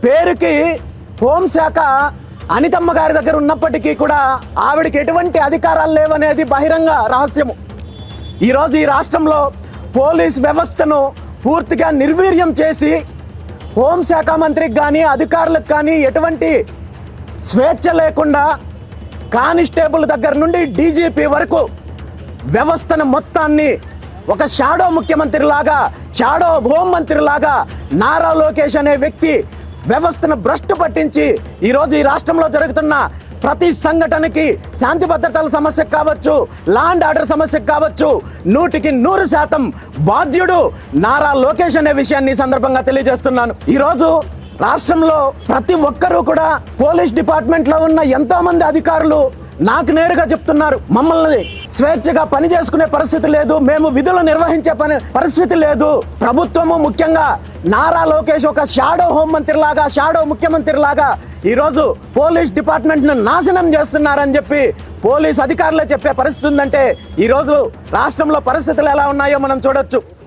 పేరుకి హోంశాఖ అనితమ్మ గారి దగ్గర ఉన్నప్పటికీ కూడా ఆవిడకి ఎటువంటి అధికారాలు లేవనేది బహిరంగ రహస్యము. ఈరోజు ఈ రాష్ట్రంలో పోలీస్ వ్యవస్థను పూర్తిగా నిర్వీర్యం చేసి హోంశాఖ మంత్రికి కానీ అధికారులకు కానీ ఎటువంటి స్వేచ్ఛ లేకుండా కానిస్టేబుల్ దగ్గర నుండి డీజీపీ వరకు వ్యవస్థను మొత్తాన్ని ఒక షాడో ముఖ్యమంత్రి లాగా, షాడో హోంమంత్రి లాగా నారా లోకేష్ అనే వ్యక్తి వ్యవస్థను భ్రష్టు పట్టించి ఈరోజు ఈ రాష్ట్రంలో జరుగుతున్న ప్రతి సంఘటనకి శాంతి భద్రతల సమస్యకు కావచ్చు, లా అండ్ ఆర్డర్ సమస్యకు కావచ్చు, 100% బాధ్యుడు నారా లోకేష్ అనే విషయాన్ని ఈ సందర్భంగా తెలియజేస్తున్నాను. ఈరోజు రాష్ట్రంలో ప్రతి ఒక్కరూ కూడా పోలీస్ డిపార్ట్మెంట్లో ఉన్న ఎంతో మంది అధికారులు నాకు నేరుగా చెప్తున్నారు, మమ్మల్ని స్వేచ్ఛగా పని చేసుకునే పరిస్థితి లేదు, మేము విధులు నిర్వహించే పరిస్థితి లేదు. ప్రభుత్వము ముఖ్యంగా నారా లోకేష్ ఒక షాడో హోంమంత్రి లాగా, షాడో ముఖ్యమంత్రి లాగా ఈరోజు పోలీస్ డిపార్ట్మెంట్ ను నాశనం చేస్తున్నారని చెప్పి పోలీస్ అధికారులే చెప్పే పరిస్థితి ఉందంటే ఈరోజు రాష్ట్రంలో పరిస్థితులు ఎలా ఉన్నాయో మనం చూడొచ్చు.